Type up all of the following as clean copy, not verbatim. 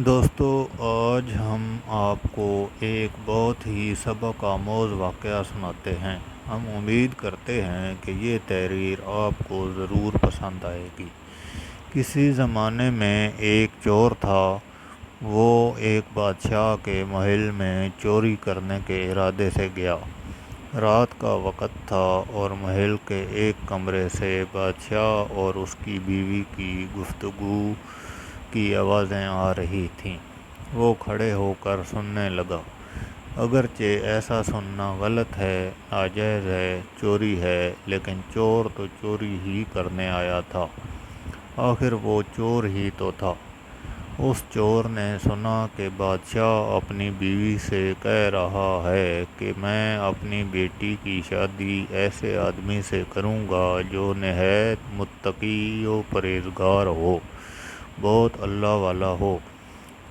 دوستو، آج ہم آپ کو ایک بہت ہی سبق آموز واقعہ سناتے ہیں۔ ہم امید کرتے ہیں کہ یہ تحریر آپ کو ضرور پسند آئے گی۔ کسی زمانے میں ایک چور تھا۔ وہ ایک بادشاہ کے محل میں چوری کرنے کے ارادے سے گیا۔ رات کا وقت تھا اور محل کے ایک کمرے سے بادشاہ اور اس کی بیوی کی گفتگو کی آوازیں آ رہی تھیں۔ وہ کھڑے ہو کر سننے لگا۔ اگرچہ ایسا سننا غلط ہے، ناجائز ہے، چوری ہے، لیکن چور تو چوری ہی کرنے آیا تھا۔ آخر وہ چور ہی تو تھا۔ اس چور نے سنا کہ بادشاہ اپنی بیوی سے کہہ رہا ہے کہ میں اپنی بیٹی کی شادی ایسے آدمی سے کروں گا جو نہایت متقی و پرہیزگار ہو، بہت اللہ والا ہو۔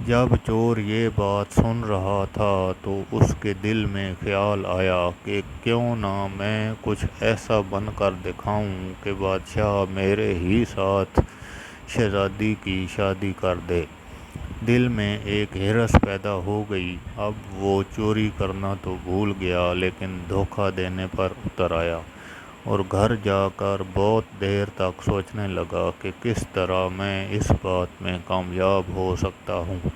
جب چور یہ بات سن رہا تھا تو اس کے دل میں خیال آیا کہ کیوں نہ میں کچھ ایسا بن کر دکھاؤں کہ بادشاہ میرے ہی ساتھ شہزادی کی شادی کر دے۔ دل میں ایک ہرس پیدا ہو گئی۔ اب وہ چوری کرنا تو بھول گیا، لیکن دھوکہ دینے پر اتر آیا اور گھر جا کر بہت دیر تک سوچنے لگا کہ کس طرح میں اس بات میں کامیاب ہو سکتا ہوں۔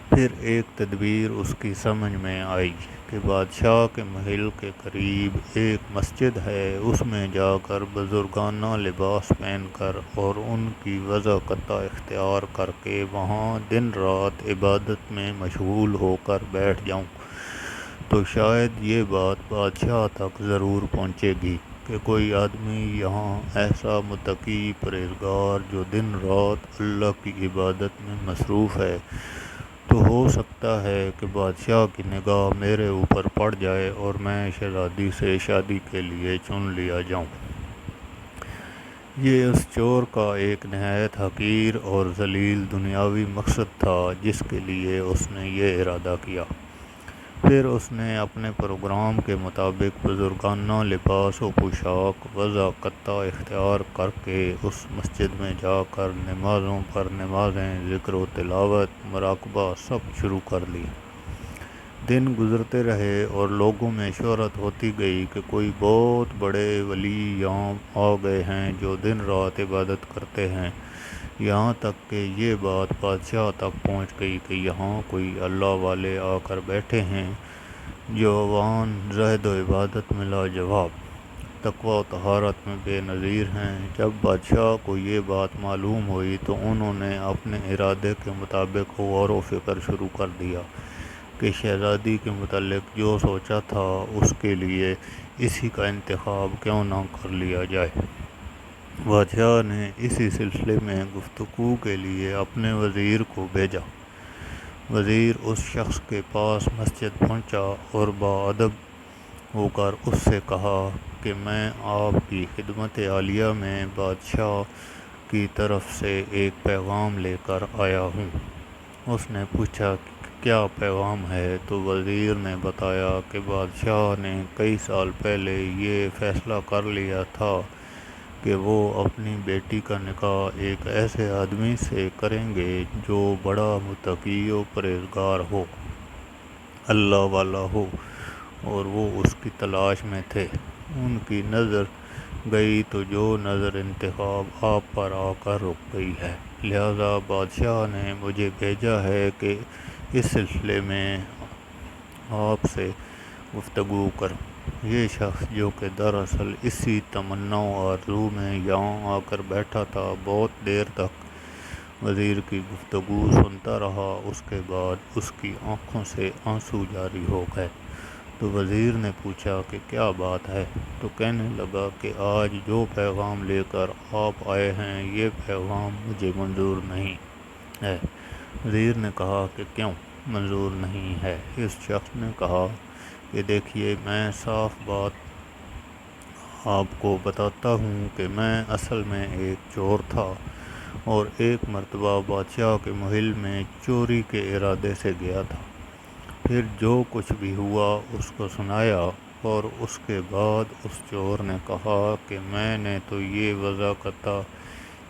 پھر ایک تدبیر اس کی سمجھ میں آئی کہ بادشاہ کے محل کے قریب ایک مسجد ہے، اس میں جا کر بزرگانہ لباس پہن کر اور ان کی وضاقت اختیار کر کے وہاں دن رات عبادت میں مشغول ہو کر بیٹھ جاؤں تو شاید یہ بات بادشاہ تک ضرور پہنچے گی کہ کوئی آدمی یہاں ایسا متقی پرہیزگار جو دن رات اللہ کی عبادت میں مصروف ہے، تو ہو سکتا ہے کہ بادشاہ کی نگاہ میرے اوپر پڑ جائے اور میں شہزادی سے شادی کے لیے چن لیا جاؤں۔ یہ اس چور کا ایک نہایت حقیر اور ذلیل دنیاوی مقصد تھا جس کے لیے اس نے یہ ارادہ کیا۔ پھر اس نے اپنے پروگرام کے مطابق بزرگانہ لباس و پوشاک وضاقت اختیار کر کے اس مسجد میں جا کر نمازوں پر نمازیں، ذکر و تلاوت، مراقبہ سب شروع کر لی۔ دن گزرتے رہے اور لوگوں میں شہرت ہوتی گئی کہ کوئی بہت بڑے ولی یہاں آ گئے ہیں جو دن رات عبادت کرتے ہیں۔ یہاں تک کہ یہ بات بادشاہ تک پہنچ گئی کہ یہاں کوئی اللہ والے آ کر بیٹھے ہیں جو عوام زہد و عبادت میں لاجواب، تقویٰ و طہارت میں بے نظیر ہیں۔ جب بادشاہ کو یہ بات معلوم ہوئی تو انہوں نے اپنے ارادے کے مطابق غور و فکر شروع کر دیا کہ شہزادی کے متعلق جو سوچا تھا اس کے لیے اسی کا انتخاب کیوں نہ کر لیا جائے۔ بادشاہ نے اسی سلسلے میں گفتگو کے لیے اپنے وزیر کو بھیجا۔ وزیر اس شخص کے پاس مسجد پہنچا اور باادب ہو کر اس سے کہا کہ میں آپ کی خدمت عالیہ میں بادشاہ کی طرف سے ایک پیغام لے کر آیا ہوں۔ اس نے پوچھا کہ کیا پیغام ہے؟ تو وزیر نے بتایا کہ بادشاہ نے کئی سال پہلے یہ فیصلہ کر لیا تھا کہ وہ اپنی بیٹی کا نکاح ایک ایسے آدمی سے کریں گے جو بڑا متقی و پرہیزگار ہو، اللہ والا ہو، اور وہ اس کی تلاش میں تھے۔ ان کی نظر گئی تو جو نظر انتخاب آپ پر آ کر رک گئی ہے، لہذا بادشاہ نے مجھے بھیجا ہے کہ اس سلسلے میں آپ سے گفتگو کروں۔ یہ شخص جو کہ دراصل اسی تمنا و آرزو میں یہاں آ کر بیٹھا تھا، بہت دیر تک وزیر کی گفتگو سنتا رہا۔ اس کے بعد اس کی آنکھوں سے آنسو جاری ہو گئے تو وزیر نے پوچھا کہ کیا بات ہے؟ تو کہنے لگا کہ آج جو پیغام لے کر آپ آئے ہیں یہ پیغام مجھے منظور نہیں ہے۔ وزیر نے کہا کہ کیوں منظور نہیں ہے؟ اس شخص نے کہا کہ دیکھیے، میں صاف بات آپ کو بتاتا ہوں کہ میں اصل میں ایک چور تھا اور ایک مرتبہ بادشاہ کے محل میں چوری کے ارادے سے گیا تھا۔ پھر جو کچھ بھی ہوا اس کو سنایا اور اس کے بعد اس چور نے کہا کہ میں نے تو یہ وضاقت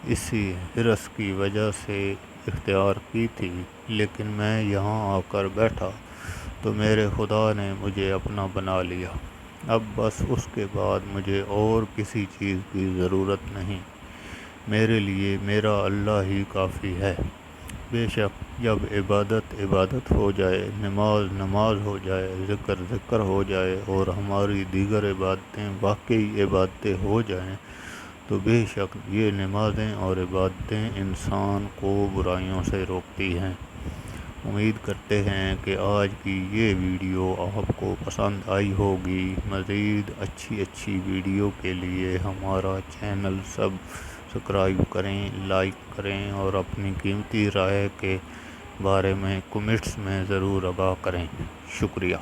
اسی حرص کی وجہ سے اختیار کی تھی، لیکن میں یہاں آ کر بیٹھا تو میرے خدا نے مجھے اپنا بنا لیا۔ اب بس اس کے بعد مجھے اور کسی چیز کی ضرورت نہیں۔ میرے لیے میرا اللہ ہی کافی ہے۔ بے شک جب عبادت عبادت ہو جائے، نماز نماز ہو جائے، ذکر ذکر ہو جائے اور ہماری دیگر عبادتیں واقعی عبادتیں ہو جائیں تو بے شک یہ نمازیں اور عبادتیں انسان کو برائیوں سے روکتی ہیں۔ امید کرتے ہیں کہ آج کی یہ ویڈیو آپ کو پسند آئی ہوگی۔ مزید اچھی ویڈیو کے لیے ہمارا چینل سبسکرائب کریں، لائک کریں اور اپنی قیمتی رائے کے بارے میں کمنٹس میں ضرور آگاہ کریں۔ شکریہ۔